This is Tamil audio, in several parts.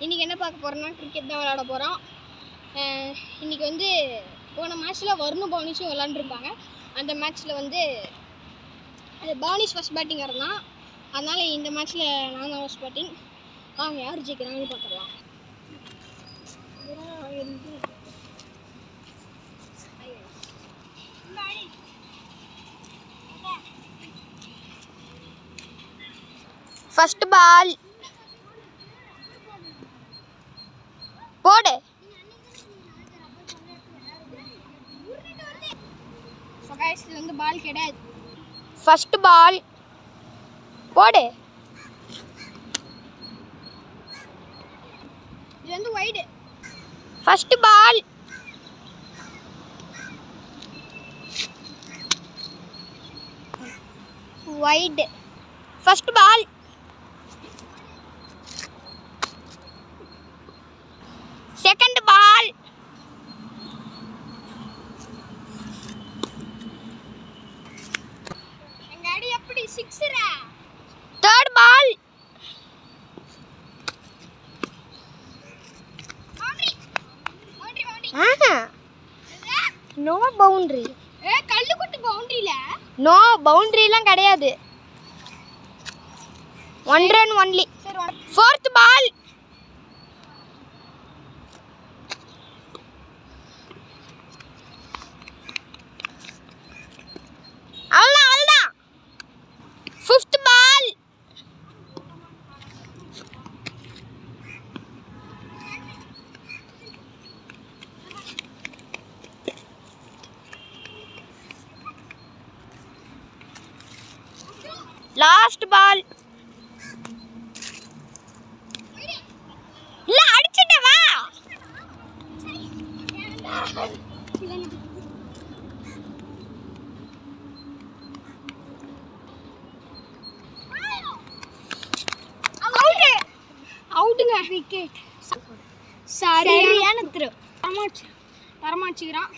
இன்றைக்கி என்ன பார்க்க போகிறோன்னா கிரிக்கெட் தான் விளையாட போகிறோம். இன்றைக்கி வந்து போன மேட்ச்சில் வருணும் பவுனிஷும் விளாண்டுருப்பாங்க. அந்த மேட்ச்சில் வந்து அது பவுனிஷ் ஃபஸ்ட் பேட்டிங் இருந்தான். அதனால் இந்த மேட்ச்சில் நான் தான் ஃபஸ்ட் பேட்டிங். அவங்க யார் ஜெயிக்கிறாங்கன்னு பார்த்துடலாம். ஃபர்ஸ்ட் பால் போடு. ஸோ கைஸ் இது வந்து பால் கிடையாது. ஃபர்ஸ்ட் பால் போடு. இது வந்து wide. First ball wide. First ball second ball எங்க அடி எப்படி சிக்ஸரா. Third ball no boundary. கல்லு குட்டு பவுண்டரியில நோ பவுண்டரிலாம் கிடையாது. 1 run only. ஃபோர்த் பால் அவ்வளோதான். Fifth ball last ball. இல்ல அடிச்சிட்டே வா. அவுட்டுங்க. விக்கெட். சரியான த்ரோ. தரமாச்சுக்கிறான்.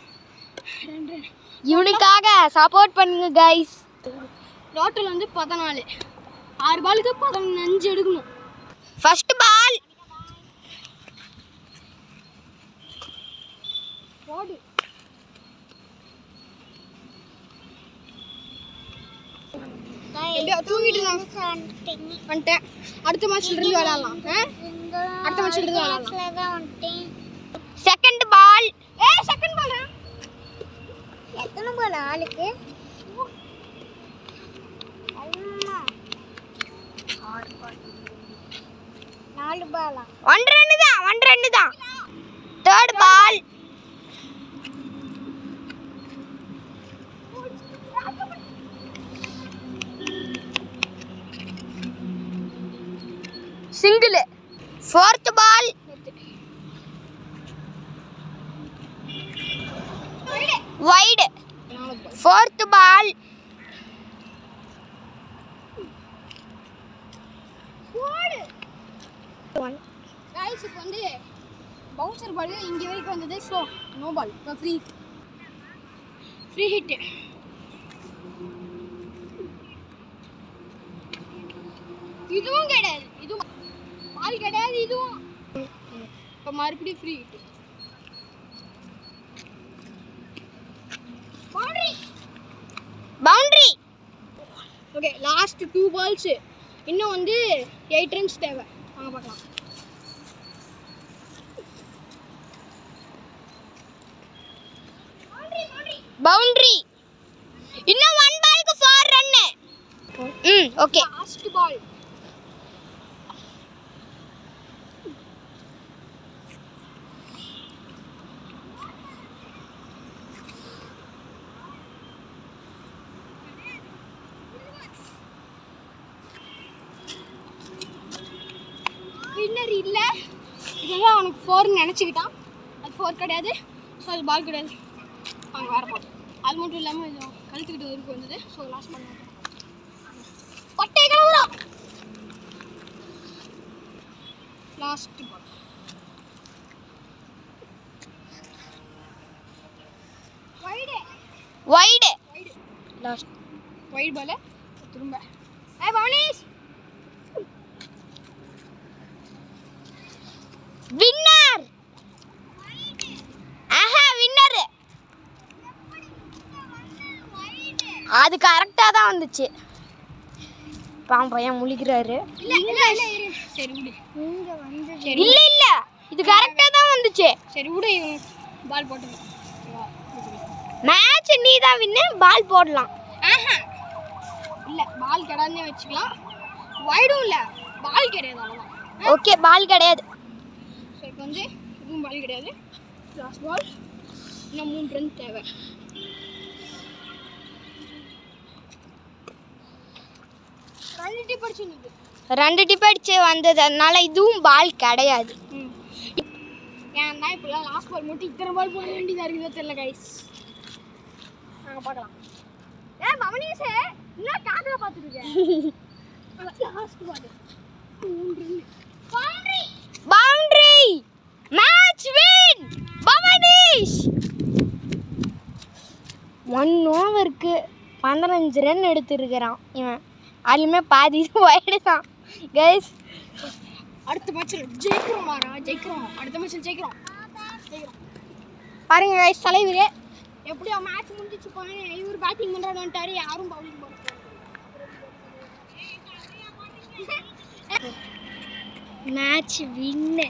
இவனுக்காக சப்போர்ட் பண்ணுங்க கைஸ். டோட்டல் வந்து 14. 6 பாலுக்கு 15 எடுக்கணும். ஃபர்ஸ்ட் பால் போடு. தூங்கிட்டு வந்துட்டேன். அடுத்த மேட்ச்ல இருந்து விளையாடலாம். அடுத்த மேட்ச்ல இருந்து விளையாடலாம். Second ball. செகண்ட் பால் எத்தனை பால் ஆளுக்கு? 4 பாலா? 1 run தான். 1 run தான். Third ball single. Fourth ball wide. Fourth ball guys இப்போ வந்து பவுன்சர் பால் இங்கே வரைக்கும் வந்தது. So no ball. இப்போ ஃப்ரீ ஹிட். இதுவும் கிடையாது. இதுவும் பால் கிடையாது. இதுவும் இப்போ மறுபடியும் free hit. Boundary. Okay last 2 balls. இன்னும் வந்து 8 runs தேவை. வாங்க பார்க்கலாம். பவுண்டரி. இன்னும் 1 பாலுக்கு 4 run. Okay last ball. Winner இல்ல. இதெல்லாம் அவனுக்கு 4 நினச்சிக்கிட்டான். அது 4 கிடையாது. ஸோ அது பால் கிடையாது. அவங்க வேறு பால். அது மட்டும் இல்லாமல் இது கழுத்துக்கிட்டு ஊருக்கு வந்தது. ஸோ லாஸ்ட் பண்ண பட்டை கிளம்புறோம். Last ball wide. Last wide ball. திரும்ப பவுனிஷ். அது கரெக்டாக தான் வந்துச்சு. பாவம் பையன் முழிக்கிறாரு. சரி விடு. இல்லை இல்லை இது கரெக்டாக தான் வந்துச்சு. சரி விடு, பால் போட்டு மேட்ச் நீ தான் வின்னு, பால் போடலாம். இல்லை பால் கிடையாதுன்னே வச்சுக்கலாம். வைடும் இல்லை, பால் கிடையாது, அவ்வளோதான். ஓகே பால் கிடையாது. ஸோ இப்போ வந்து இதுவும் பால் கிடையாது. Last ball. இன்னும் 3 ரன் தேவை. ரெண்டு டிப் அடிச்சு வந்தது, அதனால இதுவும் பால் கிடையாது. ஏன் தான் இப்போலாம் லாஸ்ட் பால் மட்டும் இத்தனை பால் போட வேண்டியதாக இருக்குதோ தெரியல கைஸ். நாங்கள் பார்க்கலாம். ஏன் பவனீஷே இன்னும் காதில் பார்த்துருக்கேன். Last ball 3 run. Boundary, match win Bhavanish. 1 ஓவருக்கு 15 ரன் எடுத்துருக்கிறான் இவன். அதுலேயுமே பாதி வைடு தான் கைஸ். அடுத்த மேட்ச்சில் ஜெயிக்கிறோம். ஜெயிக்கிறோம், அடுத்த மேட்ச்சில் ஜெயிக்கிறோம். பாருங்க கைஸ், தலைவரே எப்படியோ மேட்ச் முடிஞ்சிச்சு. இவர் பேட்டிங் பண்ணுறான்னு வந்துட்டாரு, யாரும் பவுலிங் பண்ணுறாங்க. மேட்ச் வின்னு.